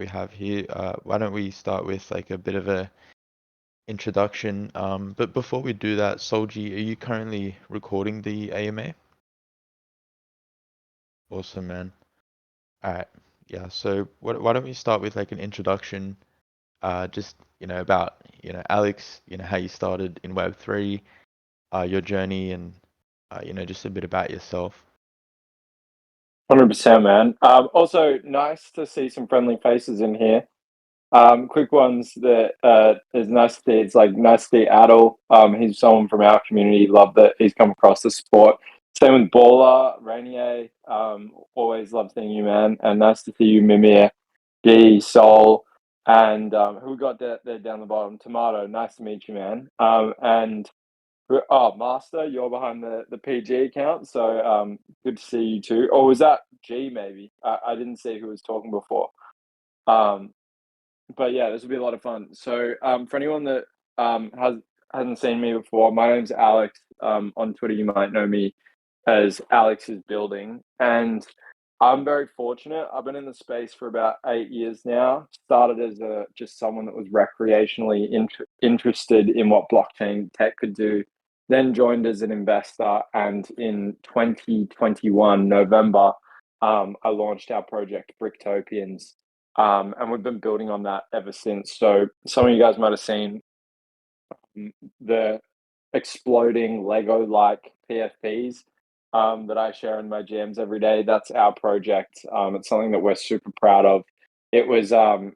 we have here. Why don't we start with like a bit of a introduction? But before we do that, Solji, are you currently recording the AMA? Awesome, man. All right. Yeah. So why don't we start with like an introduction, just about Alex, how you started in Web3, your journey, and just a bit about yourself. 100%, man. Also, nice to see some friendly faces in here. Quick ones that is nice to see. It's like nice to see Adel. He's someone from our community. Love that he's come across the sport. Same with Baller, Rainier. Always love seeing you, man. And nice to see you, Mimir, G, Soul, and who we got there down the bottom? Tomato. Nice to meet you, man. And Oh, Master, you're behind the PG account, so good to see you too. Or was that G maybe? I didn't see who was talking before. Um, but yeah, this will be a lot of fun. So for anyone that hasn't seen me before, my name's Alex. On Twitter, you might know me as Alex is Building, and I'm very fortunate. I've been in the space for about 8 years now. Started as just someone that was recreationally interested in what blockchain tech could do. Then joined as an investor, and in 2021 November, I launched our project Bricktopians, and we've been building on that ever since. So some of you guys might have seen the exploding Lego-like PFPs that I share in my jams every day. That's our project. It's something that we're super proud of. It was a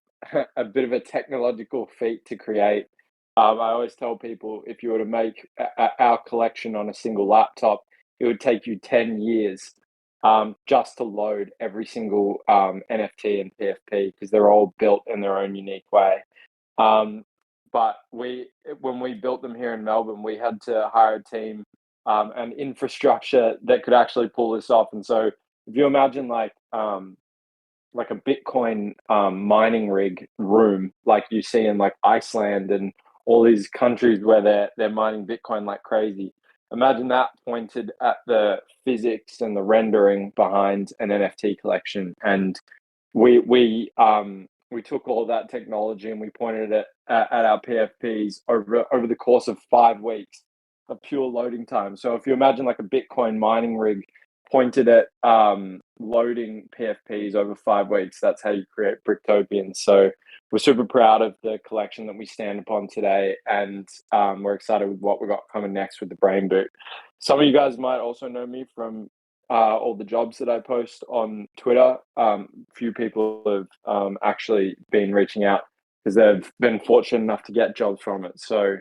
bit of a technological feat to create. I always tell people if you were to make our collection on a single laptop, it would take you 10 years just to load every single NFT and PFP because they're all built in their own unique way. Um, but when we built them here in Melbourne, we had to hire a team and infrastructure that could actually pull this off. And so, if you imagine like a Bitcoin mining rig room, like you see in like Iceland and all these countries where they're mining Bitcoin like crazy. Imagine that pointed at the physics and the rendering behind an NFT collection, and we took all that technology and we pointed it at our PFPs over the course of 5 weeks of pure loading time. So if you imagine like a Bitcoin mining rig pointed at loading PFPs over 5 weeks, that's how you create Bricktopians. So we're super proud of the collection that we stand upon today, and we're excited with what we've got coming next with the Brain Boot. Some of you guys might also know me from all the jobs that I post on Twitter. Few people have actually been reaching out because they've been fortunate enough to get jobs from it. So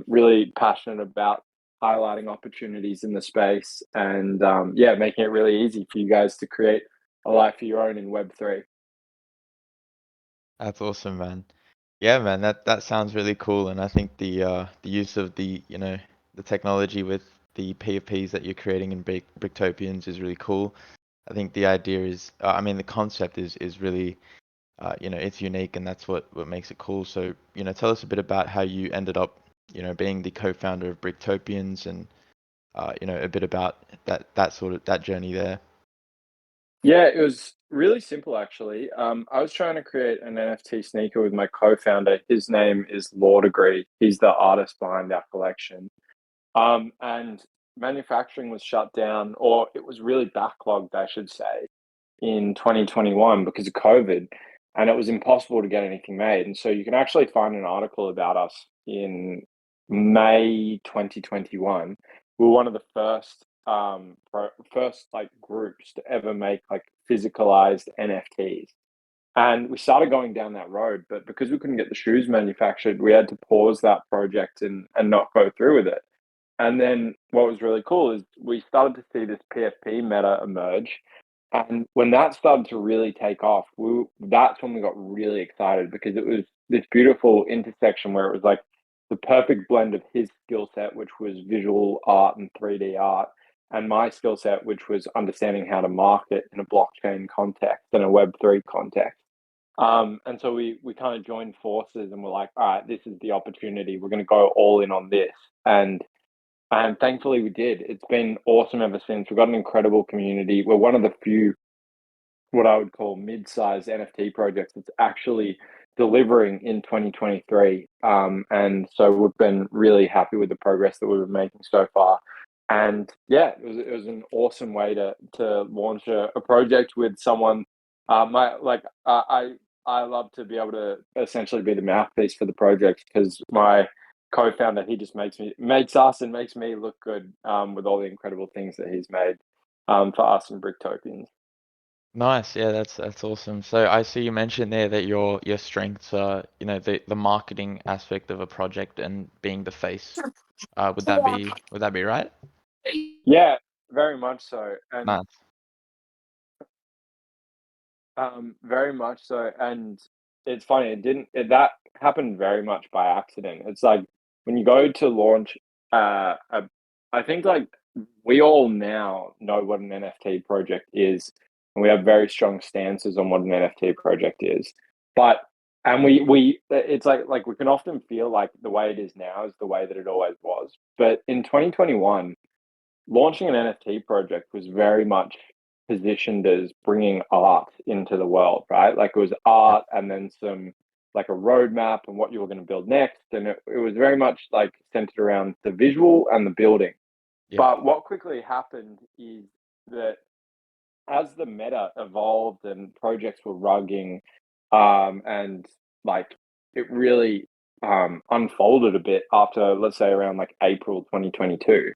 really passionate about highlighting opportunities in the space and yeah, making it really easy for you guys to create a life of your own in Web3. That's awesome, man. Yeah, man, that sounds really cool, and I think the use of the technology with the PFPs that you're creating in Bricktopians is really cool. I think the idea is, I mean, the concept is really, it's unique, and that's what makes it cool. So, tell us a bit about how you ended up, being the co-founder of Bricktopians, and a bit about that journey there. Yeah, it was really simple actually. I was trying to create an NFT sneaker with my co-founder. His name is Law Degree. He's the artist behind our collection. And manufacturing was shut down, or it was really backlogged, I should say, in 2021 because of COVID, and it was impossible to get anything made. And so you can actually find an article about us in May 2021. We were one of the first like groups to ever make like physicalized NFTs. And we started going down that road, but because we couldn't get the shoes manufactured, we had to pause that project and not go through with it. And then what was really cool is we started to see this PFP meta emerge. And when that started to really take off, that's when we got really excited because it was this beautiful intersection where it was like the perfect blend of his skill set, which was visual art and 3D art, and my skill set, which was understanding how to market in a blockchain context and a Web3 context. And so we kind of joined forces and we're like, all right, this is the opportunity. We're going to go all in on this. And thankfully we did. It's been awesome ever since. We've got an incredible community. We're one of the few what I would call mid-sized NFT projects that's actually delivering in 2023. And so we've been really happy with the progress that we've been making so far. And yeah, it was an awesome way to launch a project with someone. I love to be able to essentially be the mouthpiece for the project because my co-founder, he just makes us and makes me look good with all the incredible things that he's made for us and Bricktopians. Nice. Yeah, that's awesome. So I see you mentioned there that your strengths are, the marketing aspect of a project and being the face. Would that be right? Yeah, very much so, and Nice. very much so. And it's funny, that happened very much by accident. It's like when you go to launch, I think like we all now know what an NFT project is, and we have very strong stances on what an NFT project is. But and it's like we can often feel like the way it is now is the way that it always was. But in 2021, launching an NFT project was very much positioned as bringing art into the world, right? Like it was Yep. art and then some like a roadmap and what you were going to build next. And it was very much like centered around the visual and the building. Yep. But what quickly happened is that as the meta evolved and projects were rugging, and like it really unfolded a bit after, let's say, around like April 2022,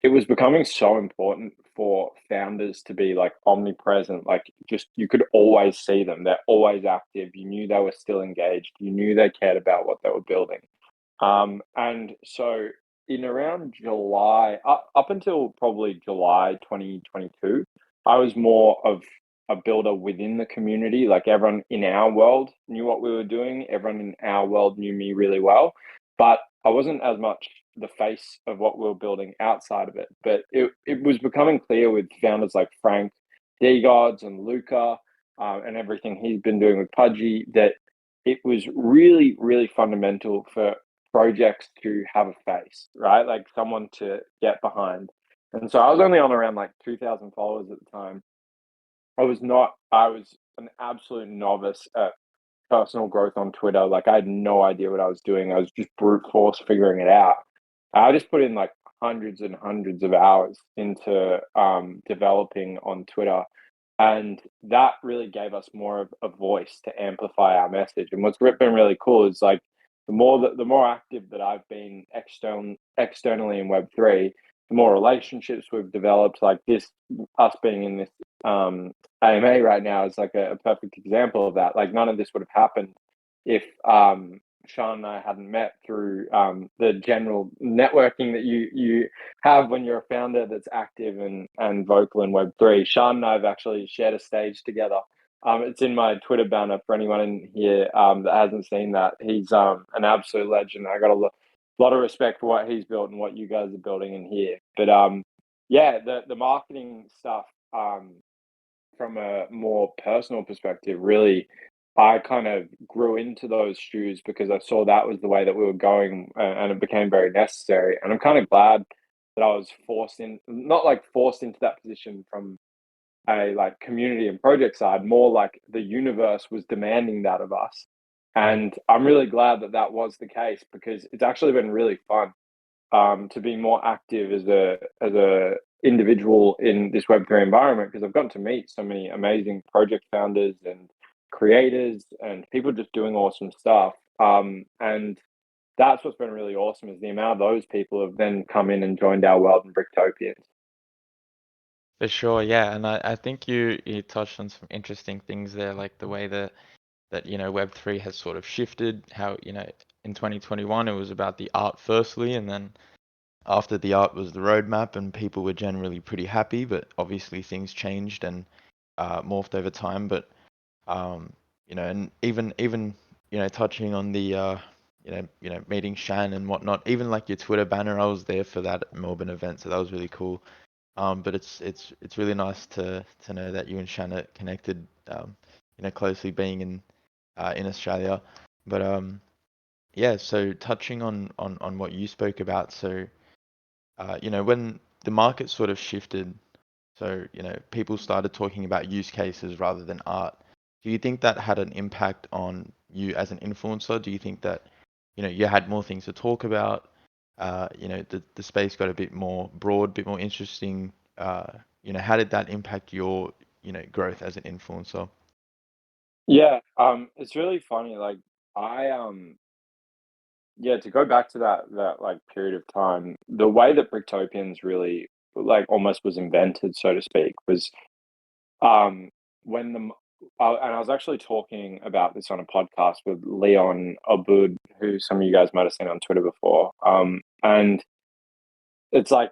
it was becoming so important for founders to be like omnipresent. Like just you could always see them. They're always active. You knew they were still engaged. You knew they cared about what they were building. And so in around July, up until probably July 2022, I was more of a builder within the community. Like everyone in our world knew what we were doing. Everyone in our world knew me really well, but I wasn't as much the face of what we were building outside of it. But it was becoming clear with founders like Frank, D-Gods and Luca, and everything he's been doing with Pudgy that it was really, really fundamental for projects to have a face, right? Like someone to get behind. And so I was only on around like 2,000 followers at the time. I was an absolute novice at personal growth on Twitter. Like I had no idea what I was doing. I was just brute force figuring it out. I just put in like hundreds and hundreds of hours into developing on Twitter, and that really gave us more of a voice to amplify our message. And what's been really cool is like the more active that I've been externally in Web3, the more relationships we've developed. Like this, us being in this AMA right now is like a perfect example of that. Like none of this would have happened if Sean and I hadn't met through the general networking that you have when you're a founder that's active and vocal in Web3. Sean and I have actually shared a stage together. It's in my Twitter banner for anyone in here that hasn't seen that. He's an absolute legend. I got lot of respect for what he's built and what you guys are building in here. But yeah, the marketing stuff from a more personal perspective, really, I kind of grew into those shoes because I saw that was the way that we were going, and it became very necessary. And I'm kind of glad that I was not like forced into that position from a like community and project side, more like the universe was demanding that of us. Yeah. And I'm really glad that that was the case because it's actually been really fun to be more active as a individual in this Web3 environment because I've gotten to meet so many amazing project founders and creators and people just doing awesome stuff. And that's what's been really awesome is the amount of those people have then come in and joined our world in Bricktopians. For sure, yeah, and I think you touched on some interesting things there, like the way that Web3 has sort of shifted. How in 2021 it was about the art firstly, and then after the art was the roadmap, and people were generally pretty happy. But obviously things changed and morphed over time. But and even touching on the meeting Shan and whatnot, even like your Twitter banner, I was there for that Melbourne event, so that was really cool. But it's really nice to know that you and Shan are connected, closely being in Australia. But yeah, so touching on what you spoke about, so when the market sort of shifted So, people started talking about use cases rather than art. Do you think that had an impact on you as an influencer? Do you think that, you had more things to talk about? The space got a bit more broad, bit more interesting. How did that impact your, growth as an influencer? Yeah, it's really funny. Like I yeah, to go back to that like period of time, the way that Bricktopians really like almost was invented, so to speak, was um when and I was actually talking about this on a podcast with Leon Abud, who some of you guys might have seen on Twitter before. And it's like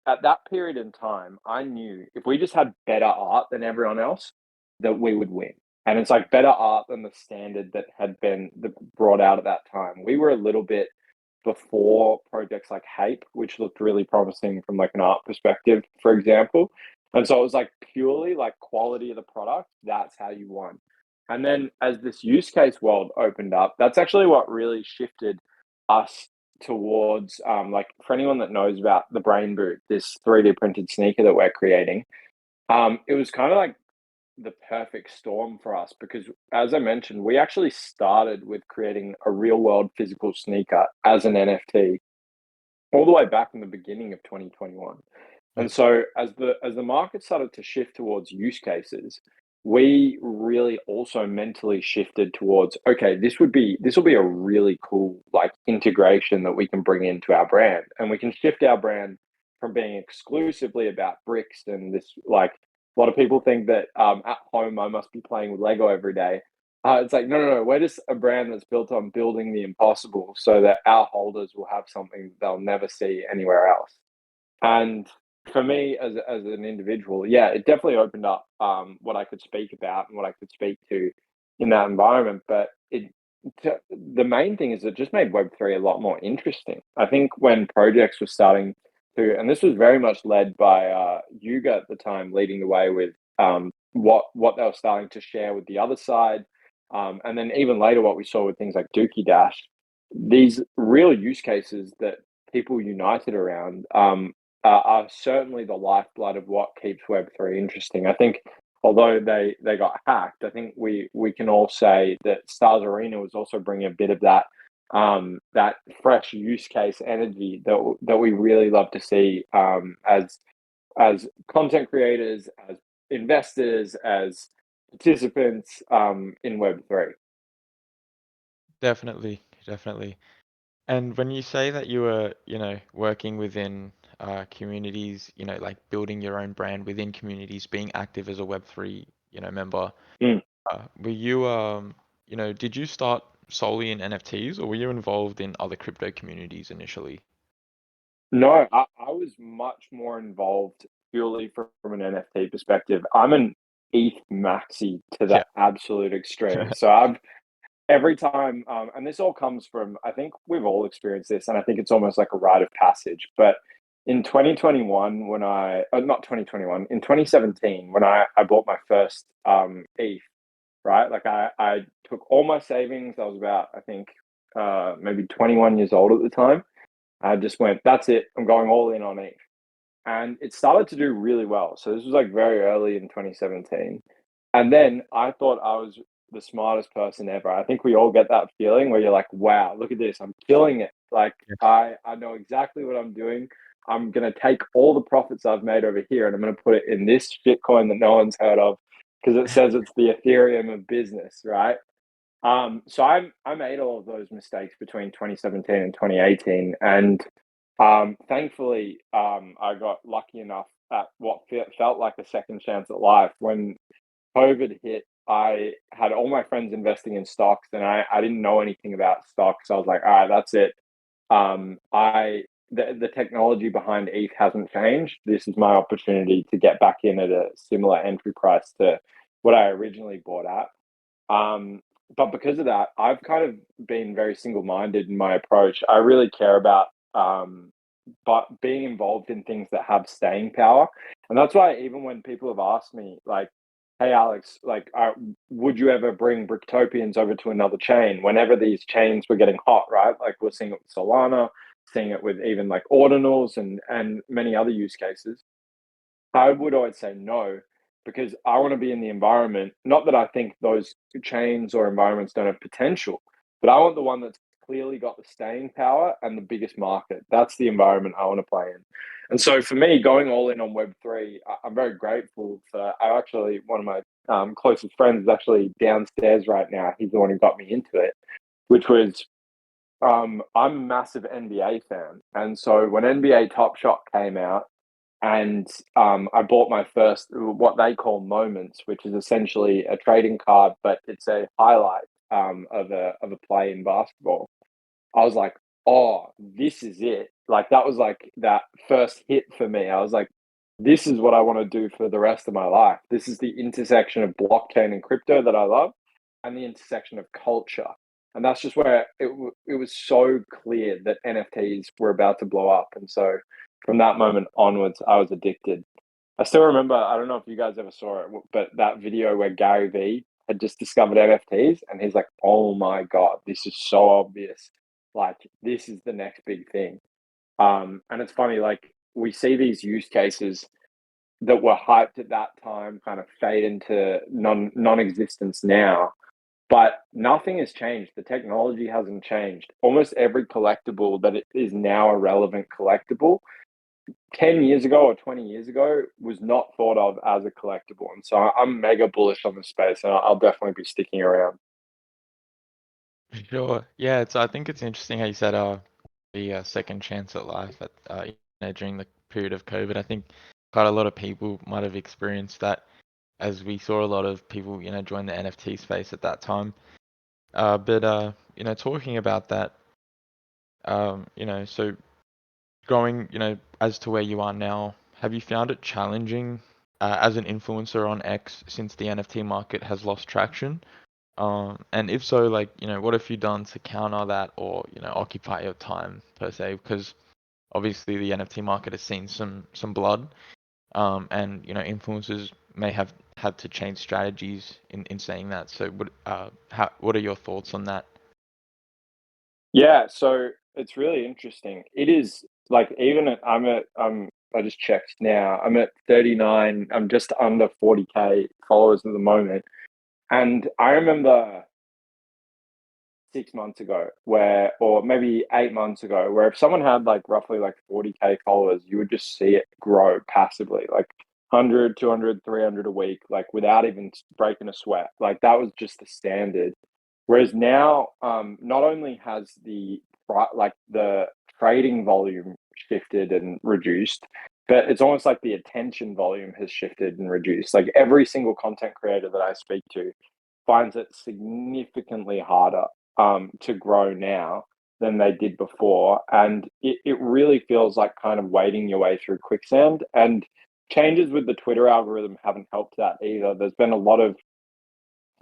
at that period in time, I knew if we just had better art than everyone else, that we would win. And it's like better art than the standard that had been brought out at that time. We were a little bit before projects like Hape, which looked really promising from like an art perspective, for example. And so it was like purely like quality of the product. That's how you won. And then as this use case world opened up, that's actually what really shifted us towards like for anyone that knows about the Brain Boot, this 3D printed sneaker that we're creating. It was kind of like the perfect storm for us because, as I mentioned, we actually started with creating a real world physical sneaker as an NFT all the way back in the beginning of 2021. Yeah, And so as the market started to shift towards use cases, we really also mentally shifted towards, okay, this will be a really cool like integration that we can bring into our brand. And we can shift our brand from being exclusively about bricks and this like a lot of people think that at home I must be playing with Lego every day. It's like, no, no, no. We're just a brand that's built on building the impossible so that our holders will have something they'll never see anywhere else. And for me as an individual, yeah, it definitely opened up what I could speak about and what I could speak to in that environment. But the main thing is it just made Web3 a lot more interesting. I think when projects were starting to, and this was very much led by Yuga at the time, leading the way with what they were starting to share with the other side, and then even later what we saw with things like Dookie Dash, these real use cases that people united around are certainly the lifeblood of what keeps Web3 interesting. I think although they got hacked, I think we can all say that Stars Arena was also bringing a bit of that fresh use case energy that we really love to see as content creators, as investors, as participants in Web3. definitely, definitely. And when you say that you were, working within communities, like building your own brand within communities, being active as a Web3, member, Mm. were you, did you start solely in NFTs or were you involved in other crypto communities initially? No, I was much more involved purely from an NFT perspective. I'm an ETH maxi to the Yeah. absolute extreme. So I've every time, and this all comes from, I think we've all experienced this, and I think it's almost like a rite of passage. But in 2021, not 2021, in 2017, when I bought my first ETH, right? Like I took all my savings. I was about, I think, maybe 21 years old at the time. I just went, that's it. I'm going all in on ETH. And it started to do really well. So this was like very early in 2017. And then I thought I was the smartest person ever. I think we all get that feeling where you're like, wow, look at this. I'm killing it. Like Yeah. I know exactly what I'm doing. I'm gonna take all the profits I've made over here and I'm gonna put it in this shitcoin that no one's heard of because it says it's the Ethereum of business, right? So I made all of those mistakes between 2017 and 2018, and thankfully, I got lucky enough at what felt like a second chance at life. When COVID hit, I had all my friends investing in stocks, and I didn't know anything about stocks. I was like, all right, that's it. The technology behind ETH hasn't changed. This is my opportunity to get back in at a similar entry price to what I originally bought at. But because of that, I've kind of been very single-minded in my approach. I really care about but being involved in things that have staying power. And that's why even when people have asked me, like, hey, Alex, like, would you ever bring Bricktopians over to another chain? Whenever these chains were getting hot, right? Like, we're seeing it with Solana, seeing it with even like ordinals and many other use cases. I would always say no, because I want to be in the environment. Not that I think those chains or environments don't have potential, but I want the one that's clearly got the staying power and the biggest market. That's the environment I want to play in. And so for me, going all in on Web3, I'm very grateful for. I actually, one of my closest friends is actually downstairs right now. He's the one who got me into it, which was I'm a massive NBA fan. And so when NBA Top Shot came out, and I bought my first what they call moments, which is essentially a trading card, but it's a highlight of a play in basketball. I was like, oh, this is it. Like that was like that first hit for me. I was like, this is what I want to do for the rest of my life. This is the intersection of blockchain and crypto that I love, and the intersection of culture. And that's just where it was so clear that NFTs were about to blow up. And so from that moment onwards, I was addicted. I still remember, I don't know if you guys ever saw it, but that video where Gary Vee had just discovered NFTs and he's like, oh my God, this is so obvious. Like, this is the next big thing. And it's funny, like, we see these use cases that were hyped at that time kind of fade into non-existence now, but nothing has changed. The technology hasn't changed. Almost every collectible that it is now a relevant collectible 10 years ago or 20 years ago was not thought of as a collectible. And so I'm mega bullish on the space, and I'll definitely be sticking around. Sure. Yeah, I think it's interesting how you said the second chance at life at during the period of COVID. I think quite a lot of people might have experienced that as we saw a lot of people, join the NFT space at that time. But talking about that, so growing, as to where you are now, have you found it challenging as an influencer on X since the NFT market has lost traction? And if so, like, what have you done to counter that or, occupy your time per se? Because obviously the NFT market has seen some blood, and, influencers may have had to change strategies in saying that. So what are your thoughts on that? Yeah, so it's really interesting. It is like even at I just checked now. I'm at 39. I'm just under 40K followers at the moment. And I remember 6 months ago or maybe 8 months ago, where if someone had like roughly like 40K followers, you would just see it grow passively, like 100, 200, 300 a week, like without even breaking a sweat. Like that was just the standard. Whereas now, not only has like the trading volume shifted and reduced, but it's almost like the attention volume has shifted and reduced. Like every single content creator that I speak to finds it significantly harder to grow now than they did before. And it really feels like kind of wading your way through quicksand. And changes with the Twitter algorithm haven't helped that either. There's been a lot of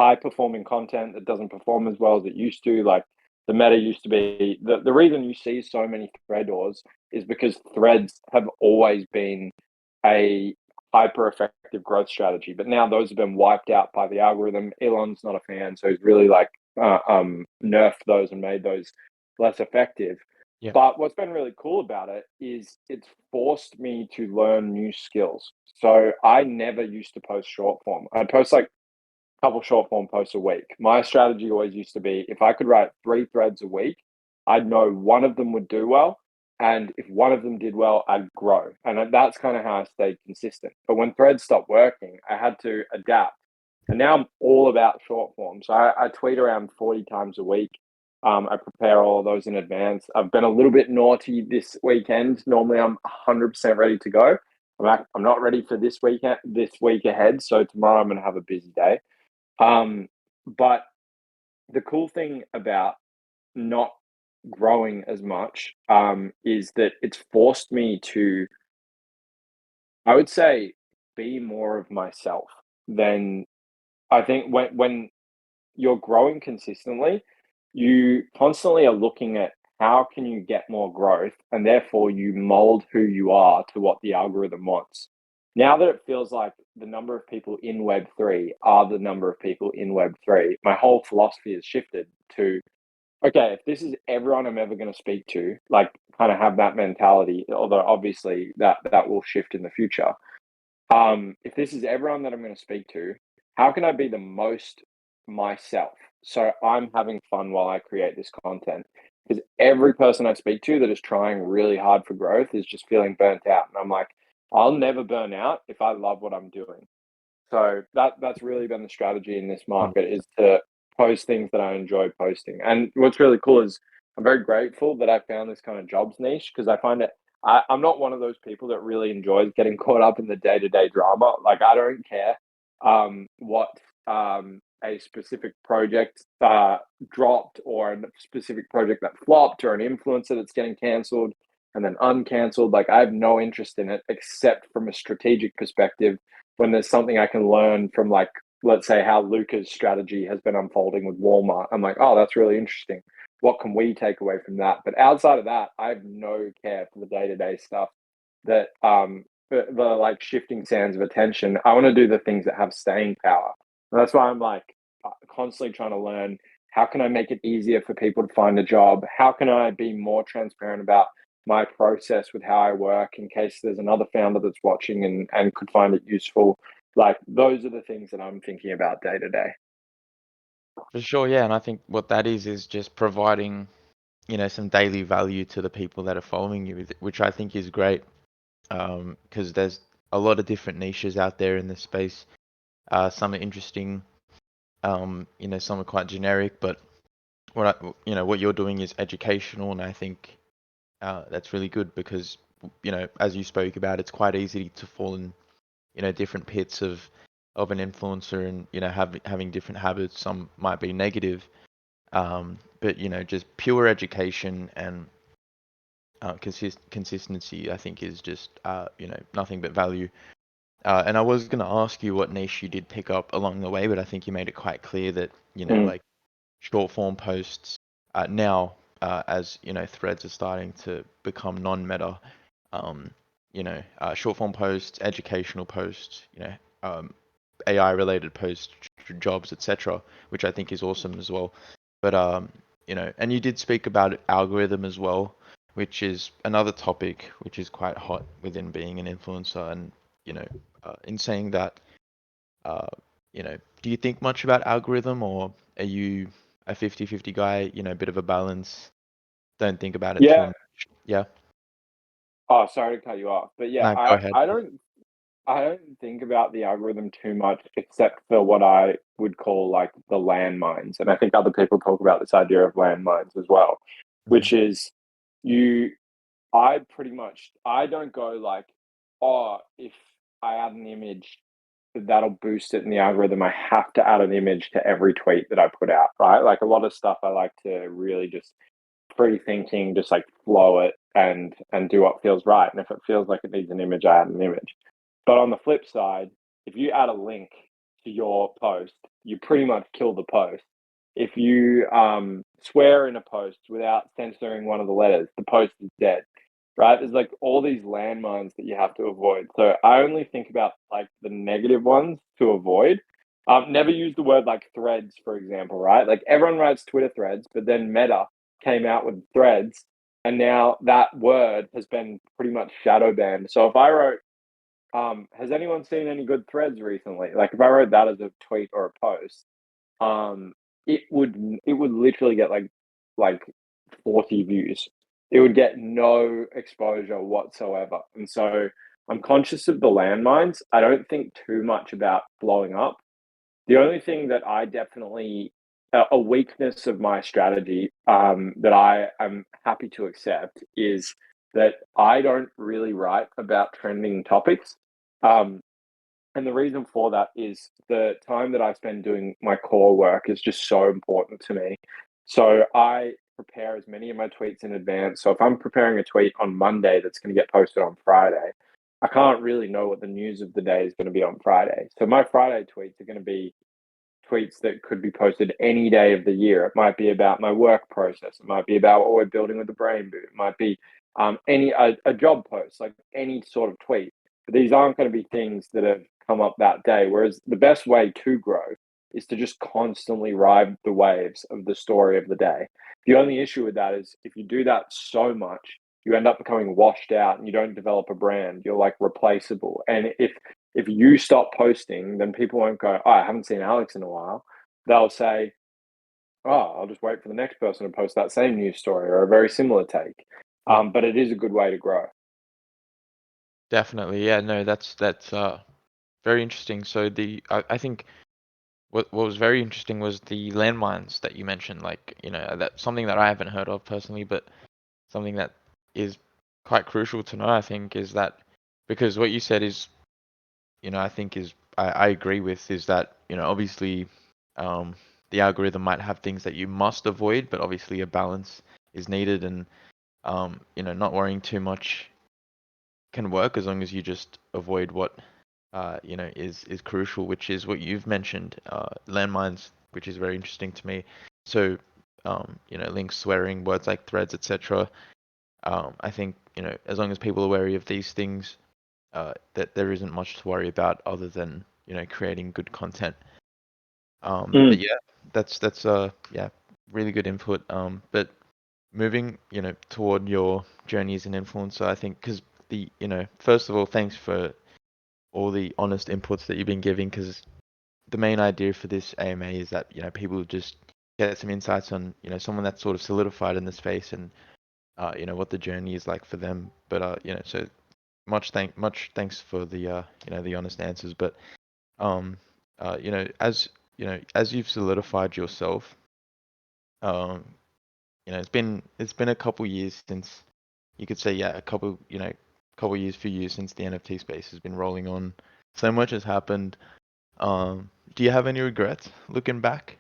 high performing content that doesn't perform as well as it used to. Like the meta used to be the reason you see so many threadors is because threads have always been a hyper effective growth strategy, but now those have been wiped out by the algorithm. Elon's not a fan, so he's really like nerfed those and made those less effective. Yeah. But what's been really cool about it is it's forced me to learn new skills. So I never used to post short form. I'd post like couple short form posts a week. My strategy always used to be if I could write 3 threads a week, I'd know one of them would do well. And if one of them did well, I'd grow. And that's kind of how I stayed consistent. But when threads stopped working, I had to adapt. And now I'm all about short form. So I tweet around 40 times a week. I prepare all of those in advance. I've been a little bit naughty this weekend. Normally, I'm 100% ready to go. I'm not ready for this week ahead. So tomorrow, I'm going to have a busy day. But the cool thing about not growing as much is that it's forced me to, I would say, be more of myself than I think when you're growing consistently, you constantly are looking at how can you get more growth, and therefore you mold who you are to what the algorithm wants. Now that it feels like the number of people in Web3 are the number of people in Web3, my whole philosophy has shifted to okay, if this is everyone I'm ever going to speak to, like kind of have that mentality, although obviously that will shift in the future. if this is everyone that I'm going to speak to, how can I be the most myself? So I'm having fun while I create this content. Because every person I speak to that is trying really hard for growth is just feeling burnt out. And I'm like, I'll never burn out if I love what I'm doing. So that's really been the strategy in this market is to post things that I enjoy posting. And what's really cool is I'm very grateful that I found this kind of jobs niche because I find it I'm not one of those people that really enjoys getting caught up in the day-to-day drama. Like I don't care what a specific project dropped or a specific project that flopped or an influencer that's getting cancelled and then uncancelled. Like I have no interest in it except from a strategic perspective when there's something I can learn from, like, let's say how Luca's strategy has been unfolding with Walmart. I'm like, oh, that's really interesting. What can we take away from that? But outside of that, I have no care for the day to day stuff that the like shifting sands of attention. I want to do the things that have staying power. And that's why I'm like constantly trying to learn how can I make it easier for people to find a job? How can I be more transparent about my process with how I work in case there's another founder that's watching and could find it useful. Like those are the things that I'm thinking about day to day. For sure, yeah, and I think what that is just providing, some daily value to the people that are following you, which I think is great. Because there's a lot of different niches out there in this space. Some are interesting, some are quite generic, but what you're doing is educational, and I think that's really good because, as you spoke about, it's quite easy to fall in, different pits of an influencer and, having different habits. Some might be negative, but, just pure education and consistency, I think, is just, nothing but value. And I was going to ask you what niche you did pick up along the way, but I think you made it quite clear that, Mm. like short form posts now, as threads are starting to become non-meta, short form posts, educational posts, AI related posts, jobs, etc., which I think is awesome as well. But and you did speak about algorithm as well, which is another topic which is quite hot within being an influencer. And in saying that, uh, do you think much about algorithm, or are you a 50-50 guy? Bit of a balance. Don't think about it too Yeah. much. Yeah. Oh, sorry to cut you off, but yeah, No, go ahead. I don't think about the algorithm too much, except for what I would call like the landmines, and I think other people talk about this idea of landmines as well, Mhm. which is you I pretty much I don't go like, oh, if I add an image, that'll boost it in the algorithm. I have to add an image to every tweet that I put out, right? Like a lot of stuff I like to really just free thinking, just like flow it and do what feels right. And if it feels like it needs an image, I add an image. But on the flip side, if you add a link to your post, you pretty much kill the post. If you swear in a post without censoring one of the letters, the post is dead, right? There's like all these landmines that you have to avoid. So I only think about like the negative ones to avoid. Never use the word like threads, for example, right? Like everyone writes Twitter threads, but then Meta came out with threads, and now that word has been pretty much shadow banned. So if I wrote has anyone seen any good threads recently? Like if I wrote that as a tweet or a post, um, it would literally get like 40 views. It would get no exposure whatsoever. And so I'm conscious of the landmines. I don't think too much about blowing up. The only thing that I definitely a weakness of my strategy that I am happy to accept is that I don't really write about trending topics. Um, and the reason for that is the time that I spend doing my core work is just so important to me. So I prepare as many of my tweets in advance. So if I'm preparing a tweet on Monday that's going to get posted on Friday, I can't really know what the news of the day is going to be on Friday. So my Friday tweets are going to be tweets that could be posted any day of the year. It might be about my work process. It might be about what we're building with the Brain Boot. It might be a job post, like any sort of tweet. But these aren't going to be things that have come up that day. Whereas the best way to grow is to just constantly ride the waves of the story of the day. The only issue with that is if you do that so much, you end up becoming washed out and you don't develop a brand. You're like replaceable. And if if you stop posting, then people won't go, oh, I haven't seen Alex in a while. They'll say, oh, I'll just wait for the next person to post that same news story or a very similar take. Yeah. But it is a good way to grow. Definitely. Yeah, no, that's very interesting. So I think what was very interesting was the landmines that you mentioned, like, that's something that I haven't heard of personally, but something that is quite crucial to know, I think, is that because what you said is, I think I agree with is that, obviously, um, the algorithm might have things that you must avoid, but obviously a balance is needed, and not worrying too much can work as long as you just avoid what is crucial, which is what you've mentioned, landmines, which is very interesting to me. So, links, swearing, words like threads, etc. I think, as long as people are wary of these things, that there isn't much to worry about other than, creating good content. But yeah, that's yeah, really good input. But moving, toward your journey as an influencer, I think, because first of all, thanks for all the honest inputs that you've been giving, because the main idea for this AMA is that, people just get some insights on, someone that's sort of solidified in the space and, what the journey is like for them. But, so much thanks for the, the honest answers. But, um, as you've solidified yourself, um, it's been a couple years since you could say, yeah, couple years, few years since the NFT space has been rolling on. So much has happened. Do you have any regrets looking back,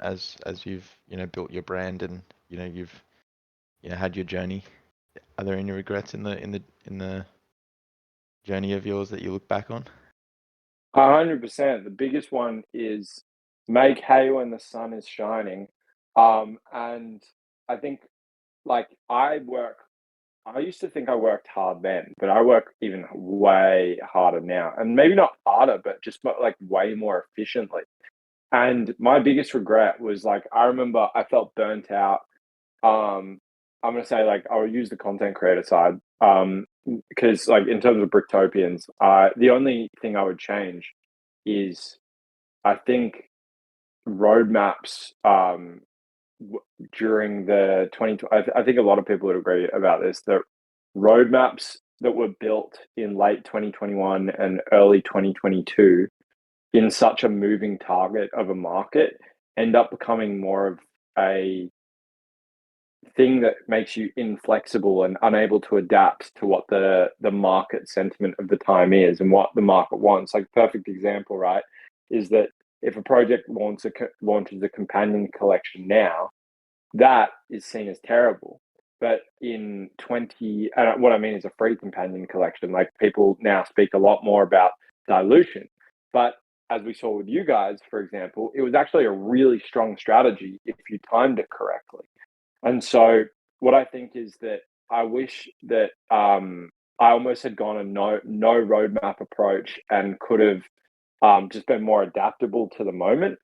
as you've built your brand and you've had your journey? Are there any regrets in the journey of yours that you look back on? 100%. The biggest one is make hay when the sun is shining. And I think, like, I used to think I worked hard then, but I work even way harder now. And maybe not harder, but just like way more efficiently. And my biggest regret was, like, I remember I felt burnt out. I'm gonna say, like, I'll use the content creator side. Because, like, in terms of Bricktopians, the only thing I would change is, I think, roadmaps, during the 20. I think a lot of people would agree about this. The roadmaps that were built in late 2021 and early 2022 in such a moving target of a market end up becoming more of a thing that makes you inflexible and unable to adapt to what the market sentiment of the time is and what the market wants. Like, perfect example, right, is that if a project launches a companion collection now, that is seen as terrible. But in 20, what I mean is a free companion collection. Like, people now speak a lot more about dilution. But as we saw with you guys, for example, it was actually a really strong strategy if you timed it correctly. And so, what I think is that I wish that, I almost had gone a no roadmap approach and could have, just been more adaptable to the moment.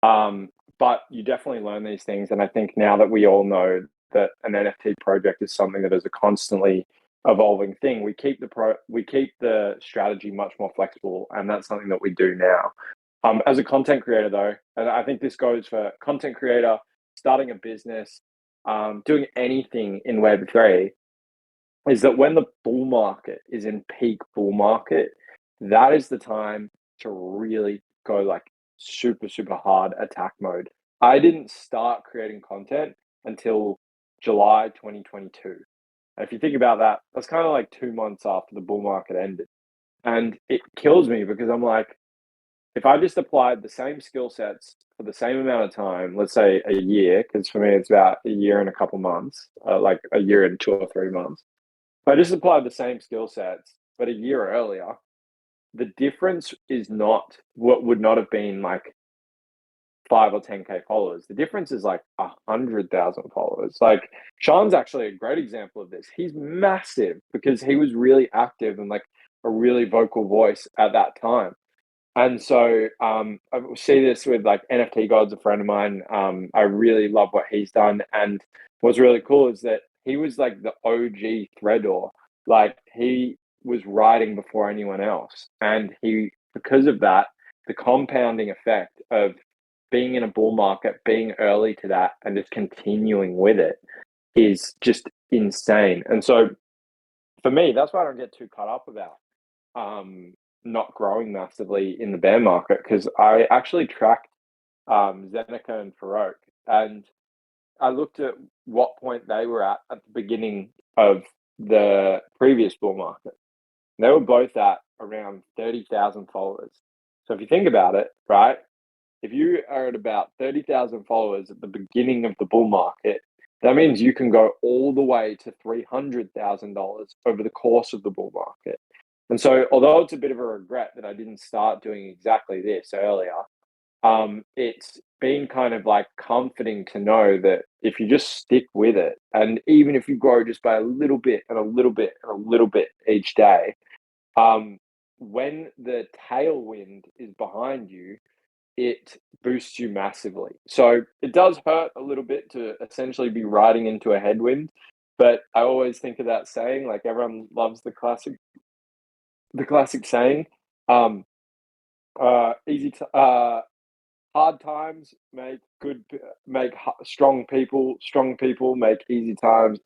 Um, but you definitely learn these things, and I think now that we all know that an NFT project is something that is a constantly evolving thing, we keep the strategy much more flexible, and that's something that we do now. As a content creator, though, and I think this goes for content creator starting a business, doing anything in Web3, is that when the bull market is in peak bull market, that is the time to really go, like, super, super hard attack mode. I didn't start creating content until July 2022. And if you think about that, that's kind of like 2 months after the bull market ended. And it kills me because I'm like, if I just applied the same skill sets for the same amount of time, let's say a year, because for me it's about a year and a couple months, like a year and 2 or 3 months. If I just applied the same skill sets, but a year earlier, the difference is not what would not have been like 5 or 10K followers. The difference is like 100,000 followers. Like, Sean's actually a great example of this. He's massive because he was really active and like a really vocal voice at that time. And so, I see this with like NFT God's a friend of mine. I really love what he's done. And what's really cool is that he was like the OG threador. Like, he was riding before anyone else, and because of that, the compounding effect of being in a bull market, being early to that, and just continuing with it is just insane. And so for me, that's why I don't get too caught up about not growing massively in the bear market, because I actually tracked Zeneca and Farouk, and I looked at what point they were at the beginning of the previous bull market. They were both at around 30,000 followers. So if you think about it, right, if you are at about 30,000 followers at the beginning of the bull market, that means you can go all the way to $300,000 over the course of the bull market. And so, although it's a bit of a regret that I didn't start doing exactly this earlier, it's been kind of like comforting to know that if you just stick with it, and even if you grow just by a little bit and a little bit and a little bit each day, when the tailwind is behind you, it boosts you massively. So it does hurt a little bit to essentially be riding into a headwind, but I always think of that saying, like everyone loves the classic saying, um, hard times make strong people, strong people make easy times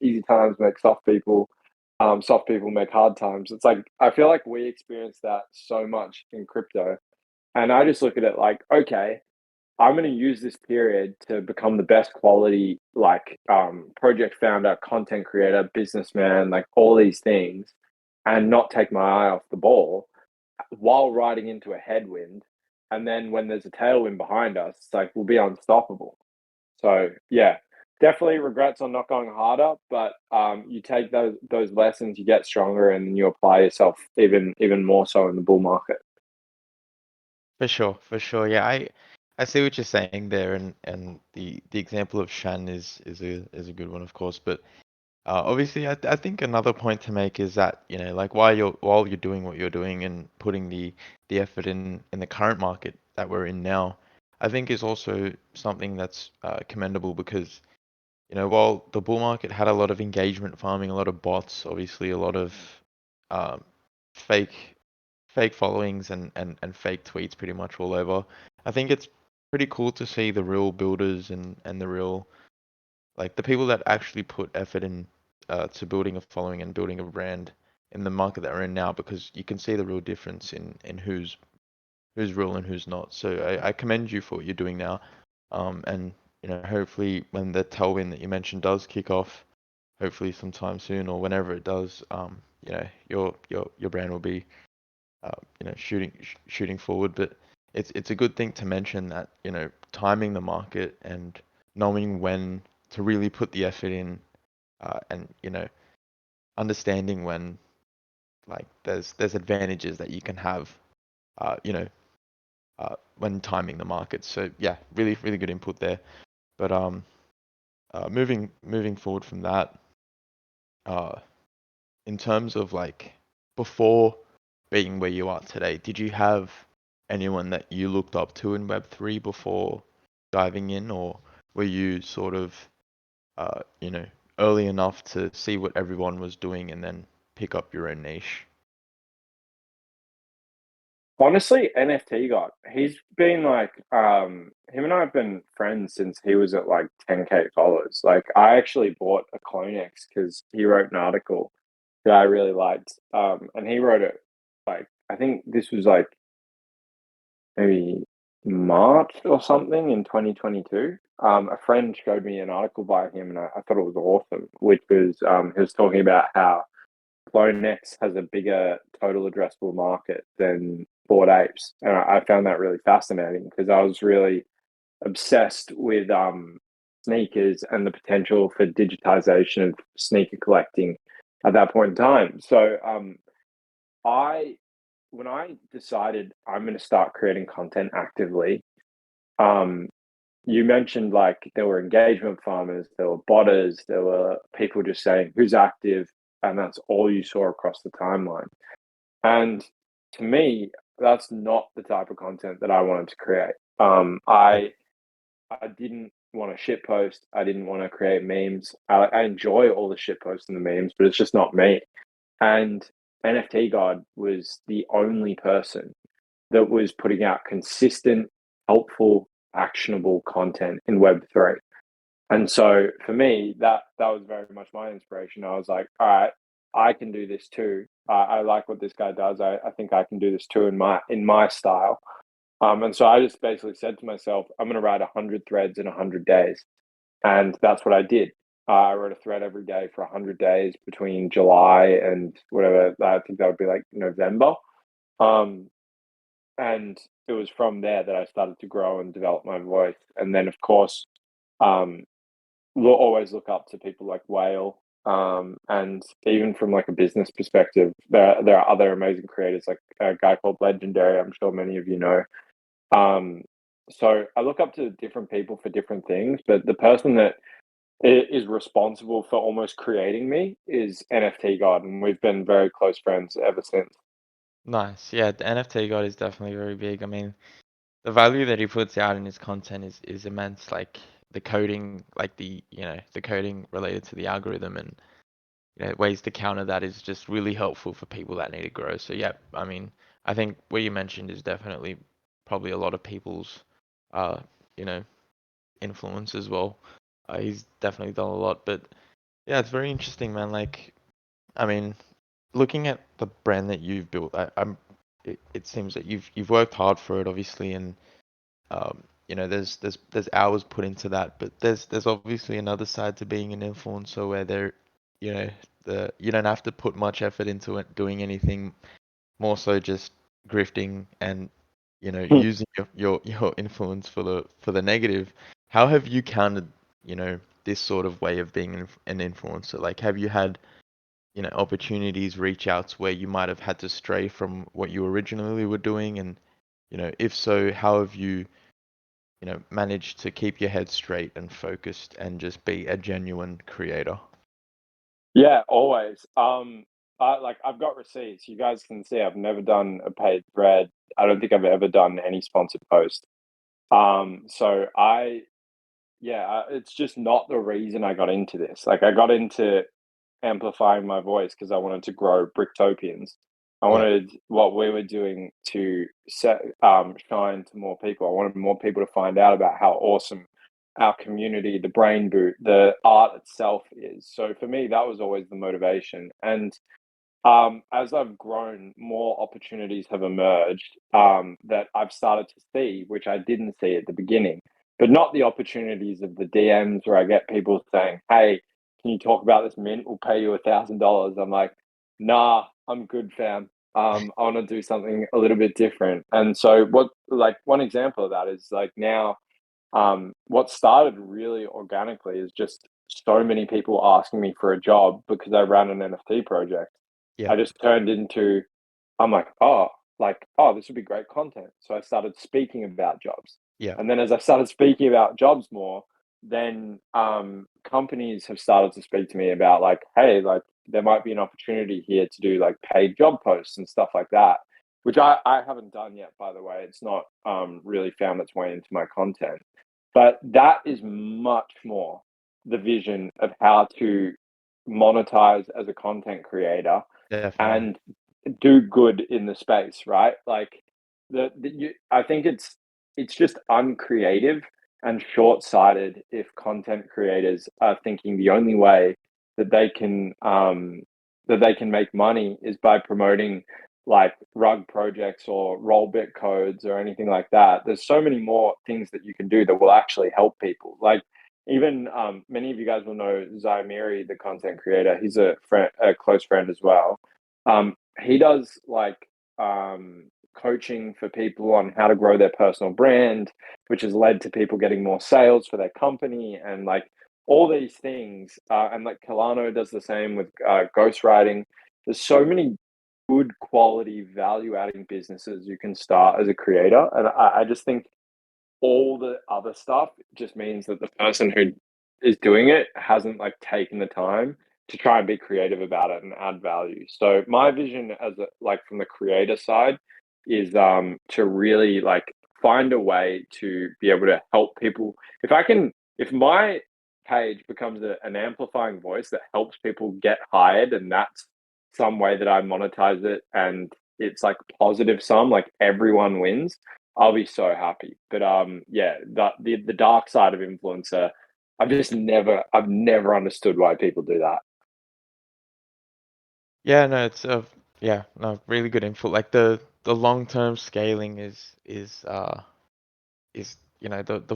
make soft people, soft people make hard times. It's like I feel like we experience that so much in crypto, and I just look at it like, okay, I'm going to use this period to become the best quality, like project founder, content creator, businessman, like all these things, and not take my eye off the ball while riding into a headwind. And then when there's a tailwind behind us, it's like we'll be unstoppable. So yeah, definitely regrets on not going harder, but you take those lessons, you get stronger, and then you apply yourself even more so in the bull market. For sure, for sure. Yeah, I see what you're saying there, and the example of Shan is a good one, of course. But obviously, I think another point to make is that, like while you're doing what you're doing and putting the effort in the current market that we're in now, I think is also something that's commendable because, while the bull market had a lot of engagement farming, a lot of bots, obviously a lot of um, fake fake followings and fake tweets pretty much all over. I think it's pretty cool to see the real builders and the real, like, the people that actually put effort in to building a following and building a brand in the market that we're in now, because you can see the real difference in who's real and who's not. So I commend you for what you're doing now. And hopefully when the tailwind that you mentioned does kick off, hopefully sometime soon or whenever it does, your brand will be shooting forward. But it's a good thing to mention that, timing the market and knowing when to really put the effort in, and understanding when, like, there's advantages that you can have, uh, you know, when timing the market. So yeah, really really good input there. But moving forward from that, uh, in terms of, like, before being where you are today, did you have anyone that you looked up to in Web3 before diving in, or were you sort of, uh, you know, early enough to see what everyone was doing and then pick up your own niche? Honestly, NFT God, he's been like him and I have been friends since he was at like 10K followers. Like I actually bought a Clonex because he wrote an article that I really liked. And he wrote it like I think this was like maybe March or something in 2022. A friend showed me an article by him, and I thought it was awesome. Which was he was talking about how Clonex has a bigger total addressable market than Bored Apes, and I found that really fascinating because I was really obsessed with sneakers and the potential for digitization of sneaker collecting at that point in time. So I when I decided I'm going to start creating content actively, um, you mentioned like there were engagement farmers, there were botters, there were people just saying who's active, and that's all you saw across the timeline. And to me, that's not the type of content that I wanted to create. Yep. I didn't want to shit post. I didn't want to create memes. I enjoy all the shit posts and the memes, but it's just not me. And NFT God was the only person that was putting out consistent, helpful, actionable content in Web3. And so for me, that was very much my inspiration. I was like, all right, I can do this too. I like what this guy does. I think I can do this too in my style. And so I just basically said to myself, I'm going to write 100 threads in 100 days, and that's what I did. I wrote a thread every day for 100 days between July and whatever. I think that would be like November. Um, and it was from there that I started to grow and develop my voice. And then, of course, um, we'll always look up to people like Whale. And even from like a business perspective, there are other amazing creators like a guy called Legendary. I'm sure many of you know. Um, so I look up to different people for different things, but the person that is responsible for almost creating me is NFT God, and we've been very close friends ever since. Nice. Yeah, the NFT God is definitely very big. I mean, the value that he puts out in his content is immense. Like the coding, like the coding related to the algorithm and ways to counter that is just really helpful for people that need to grow. So yeah, I mean, I think what you mentioned is definitely probably a lot of people's uh, you know, influence as well. He's definitely done a lot, but yeah, it's very interesting, man. Like, I mean, looking at the brand that you've built, it seems that you've worked hard for it, obviously, and there's hours put into that, but there's obviously another side to being an influencer where you know, you don't have to put much effort into it, doing anything, more so just grifting and using your influence for the negative. How have you countered, this sort of way of being an influencer? Like, have you had opportunities, reach outs where you might have had to stray from what you originally were doing? And, if so, how have you, managed to keep your head straight and focused and just be a genuine creator? Yeah, always. I've got receipts. You guys can see I've never done a paid thread. I don't think I've ever done any sponsored post. So yeah, it's just not the reason I got into this. Like, I got into amplifying my voice because I wanted to grow Bricktopians. I Yeah, wanted what we were doing to shine to more people. I wanted more people to find out about how awesome our community, the brain boot, the art itself is. So for me, that was always the motivation. And as I've grown, more opportunities have emerged that I've started to see, which I didn't see at the beginning, but not the opportunities of the DMs where I get people saying, "Hey, can you talk about this mint? We'll pay you $1,000." I'm like, "Nah, I'm good, fam. I want to do something a little bit different." And so, like one example of that is like now what started really organically is just so many people asking me for a job because I ran an NFT project. yeah, I just turned into, I'm like, oh, this would be great content. So I started speaking about jobs. yeah, And then as I started speaking about jobs more, then companies have started to speak to me about like, hey, like there might be an opportunity here to do like paid job posts and stuff like that, which I haven't done yet, by the way. It's not really found its way into my content. But that is much more the vision of how to monetize as a content creator definitely. and do good in the space, right? Like I think it's just uncreative and short-sighted if content creators are thinking the only way that they can make money is by promoting like rug projects or rollbit codes or anything like that. There's so many more things that you can do that will actually help people. Like even many of you guys will know Zaimiri, the content creator. He's a close friend as well. He does like coaching for people on how to grow their personal brand, which has led to people getting more sales for their company and like all these things. And like Kalano does the same with ghostwriting. There's so many good quality value adding businesses you can start as a creator. And I just think all the other stuff just means that the person who is doing it hasn't like taken the time to try and be creative about it and add value. So my vision as a, like from the creator side is to really like find a way to be able to help people. If my page becomes an amplifying voice that helps people get hired and that's some way that I monetize it and it's like positive sum, like everyone wins, I'll be so happy. But yeah, the dark side of influencer, I've never understood why people do that. Yeah, no, it's yeah, no, really good info. Like the long-term scaling is the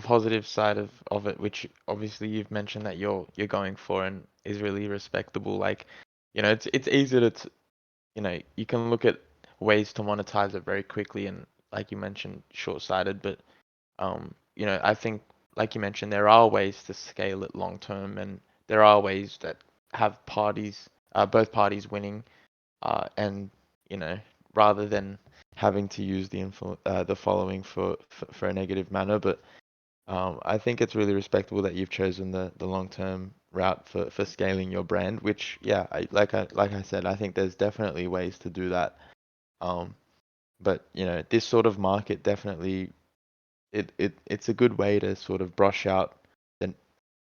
positive side of it, which obviously you've mentioned that you're going for and is really respectable. Like, it's easy you can look at ways to monetize it very quickly and like you mentioned, short-sighted, but I think like you mentioned, there are ways to scale it long term and there are ways that have both parties winning, and you know, rather than having to use the following for a negative manner. But I think it's really respectable that you've chosen the long term route for scaling your brand. Which, yeah, like I said, I think there's definitely ways to do that. Um, but this sort of market definitely it's a good way to sort of brush out the you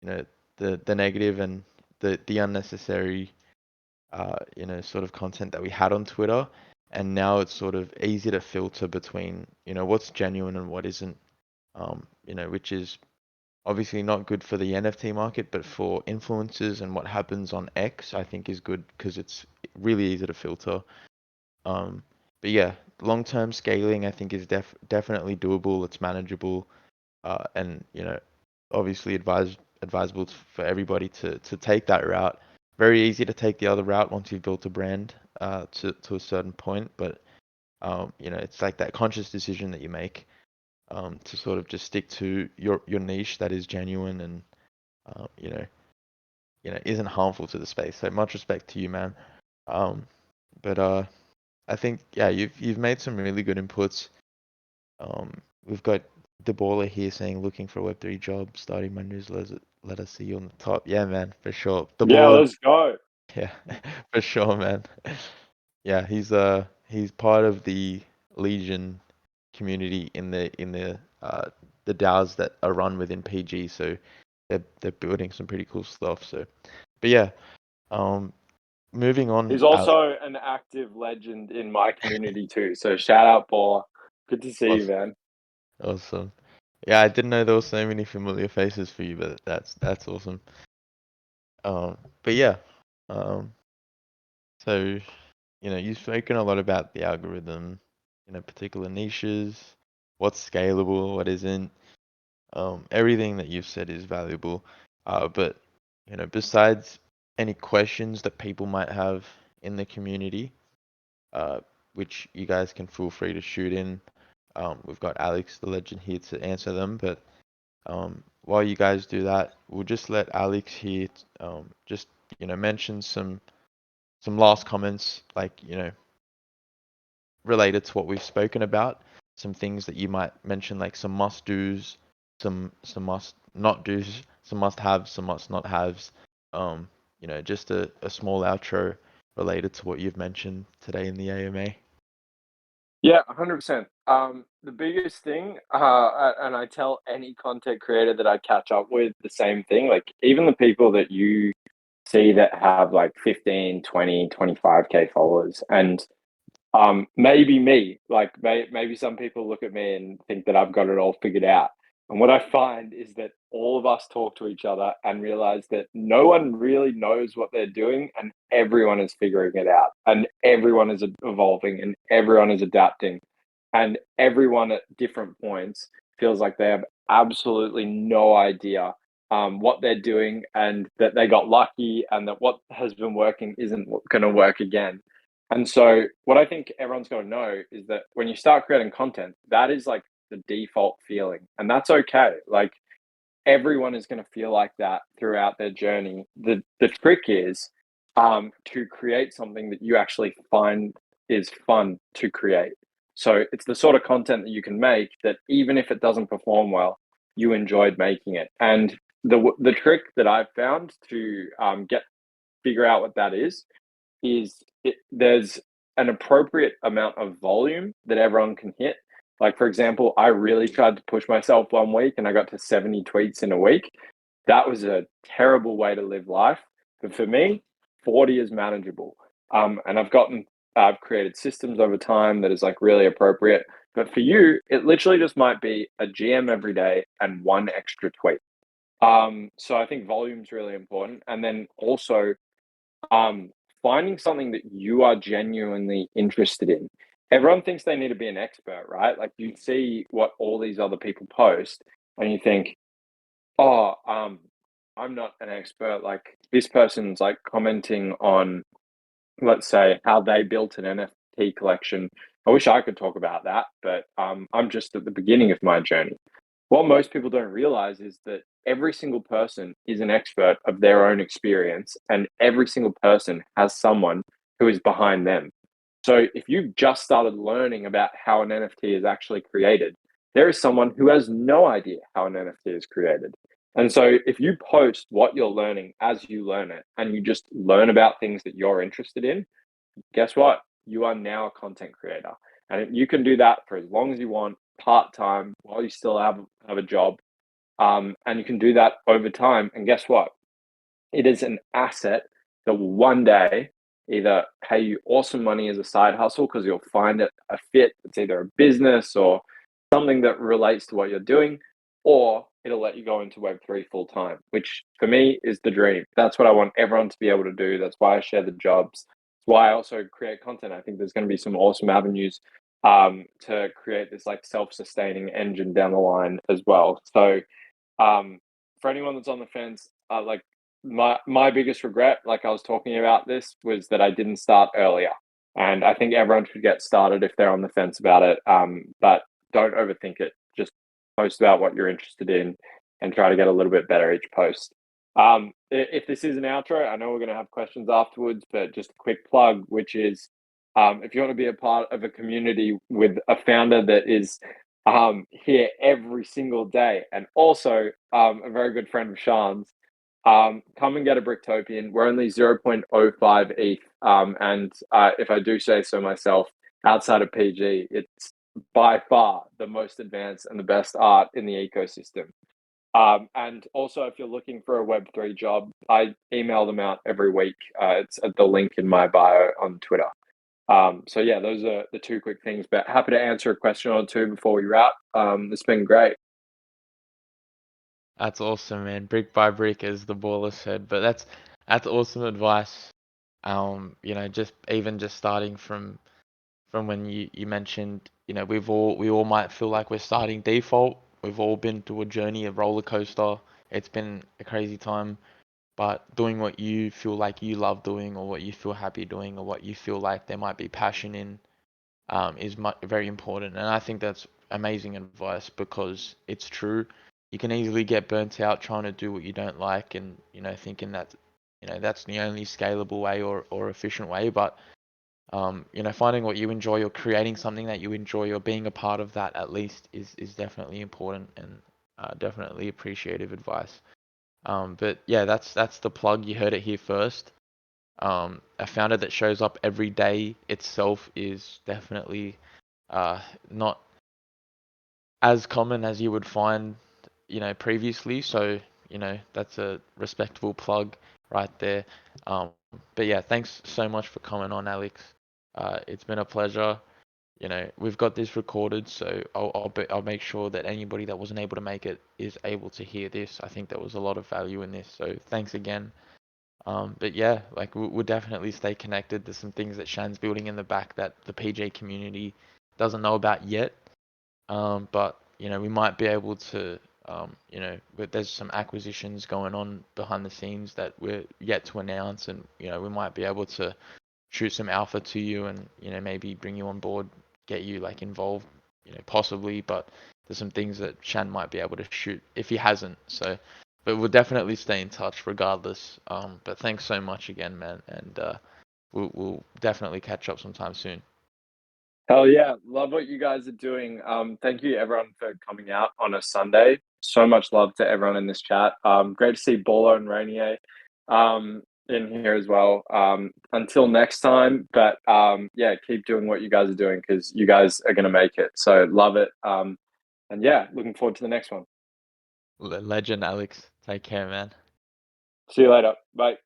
know the negative and the unnecessary sort of content that we had on Twitter, and now it's sort of easy to filter between, what's genuine and what isn't, which is obviously not good for the NFT market, but for influencers and what happens on X, I think is good because it's really easy to filter. Um, but yeah, long-term scaling I think is definitely doable. It's manageable, and obviously advisable for everybody to take that route. Very easy to take the other route once you've built a brand, to a certain point, but it's like that conscious decision that you make, to sort of just stick to your niche that is genuine and um, you know isn't harmful to the space. So much respect to you, man. Um, but I think, yeah, you've made some really good inputs. We've got DeBaller here saying looking for a Web3 job, starting my newsletter. Let us see you on the top. Yeah, man, for sure. Yeah, DeBaller, let's go. yeah, for sure, man. Yeah, he's part of the Legion community in the DAOs that are run within PG. So they're building some pretty cool stuff. So, but yeah, um, moving on, He's Alex. also an active legend in my community too. So shout out, Paul. Good to see you, Awesome, man. awesome. Yeah, I didn't know there were so many familiar faces for you, but that's awesome. But yeah, um, so you've spoken a lot about the algorithm, particular niches, what's scalable, what isn't. Everything that you've said is valuable. But besides any questions that people might have in the community, uh, which you guys can feel free to shoot in. We've got Alex, the legend, here to answer them. But while you guys do that, we'll just let Alex here, just mention some last comments, like related to what we've spoken about. Some things that you might mention, like some must do's, some must not do's, some must haves, some must not haves. Just a small outro related to what you've mentioned today in the AMA. Yeah, 100%. The biggest thing, and I tell any content creator that I catch up with the same thing, like even the people that you see that have like 15, 20, 25K followers, and maybe me, like maybe some people look at me and think that I've got it all figured out. And what I find is that all of us talk to each other and realize that no one really knows what they're doing, and everyone is figuring it out, and everyone is evolving, and everyone is adapting, and everyone at different points feels like they have absolutely no idea what they're doing, and that they got lucky, and that what has been working isn't going to work again. And so, what I think everyone's got to know is that when you start creating content, that is like the default feeling, and that's okay. Like everyone is going to feel like that throughout their journey. The trick is to create something that you actually find is fun to create. So it's the sort of content that you can make that even if it doesn't perform well, you enjoyed making it. And the trick that I've found to get figure out what that is there's an appropriate amount of volume that everyone can hit. Like, for example, I really tried to push myself one week and I got to 70 tweets in a week. That was a terrible way to live life. But for me, 40 is manageable. And I've created systems over time that is like really appropriate. But for you, it literally just might be a GM every day and one extra tweet. So I think volume is really important. And then also um, finding something that you are genuinely interested in. Everyone thinks they need to be an expert, right? Like you see what all these other people post and you think, oh, I'm not an expert. Like this person's like commenting on, let's say, how they built an NFT collection. I wish I could talk about that, but I'm just at the beginning of my journey. What most people don't realize is that every single person is an expert of their own experience, and every single person has someone who is behind them. So if you've just started learning about how an NFT is actually created, there is someone who has no idea how an NFT is created. And so if you post what you're learning as you learn it, and you just learn about things that you're interested in, guess what? You are now a content creator. And you can do that for as long as you want, part time, while you still have a job. And you can do that over time. And guess what? It is an asset that will one day either pay you awesome money as a side hustle because you'll find it a fit. It's either a business or something that relates to what you're doing, or it'll let you go into Web3 full time, which for me is the dream. That's what I want everyone to be able to do. That's why I share the jobs. That's why I also create content. I think there's going to be some awesome avenues to create this like self-sustaining engine down the line as well. So um, for anyone that's on the fence, like my biggest regret, like I was talking about this, was that I didn't start earlier. And I think everyone should get started if they're on the fence about it. But don't overthink it. Just post about what you're interested in and try to get a little bit better each post. If this is an outro, I know we're going to have questions afterwards, but just a quick plug, which is if you want to be a part of a community with a founder that is here every single day, and also a very good friend of Sean's, come and get a Bricktopian. We're only 0.05 ETH. And if I do say so myself, outside of PG, it's by far the most advanced and the best art in the ecosystem. And also, if you're looking for a Web3 job, I email them out every week. It's at the link in my bio on Twitter. So yeah, those are the two quick things, but happy to answer a question or two before we wrap. It's been great. That's awesome, man. Brick by brick, as the baller said. But that's awesome advice. Just even just starting from when you mentioned, we all might feel like we're starting default. We've all been through a journey, a roller coaster. It's been a crazy time, but doing what you feel like you love doing, or what you feel happy doing, or what you feel like there might be passion in, is very important. And I think that's amazing advice because it's true. You can easily get burnt out trying to do what you don't like, and thinking that that's the only scalable way or efficient way. But finding what you enjoy, or creating something that you enjoy, or being a part of that at least is definitely important, and definitely appreciative advice. But yeah, that's the plug. You heard it here first. A founder that shows up every day itself is definitely not as common as you would find, previously. So, that's a respectable plug right there. Um, but yeah, thanks so much for coming on, Alex. It's been a pleasure. We've got this recorded, so I'll make sure that anybody that wasn't able to make it is able to hear this. I think there was a lot of value in this, so thanks again. But yeah, like we'll definitely stay connected. There's some things that Shan's building in the back that the PJ community doesn't know about yet. But we might be able to, but there's some acquisitions going on behind the scenes that we're yet to announce, and we might be able to shoot some alpha to you, and maybe bring you on board, get you like involved, possibly. But there's some things that Shan might be able to shoot if he hasn't. So, but we'll definitely stay in touch regardless. But thanks so much again, man, and we'll definitely catch up sometime soon. Hell yeah, love what you guys are doing. Thank you everyone for coming out on a Sunday. So much love to everyone in this chat. Great to see Bolo and Rainier in here as well. Until next time, but yeah, keep doing what you guys are doing because you guys are gonna make it. So love it. And yeah, looking forward to the next one. Legend, Alex. Take care, man. See you later. Bye.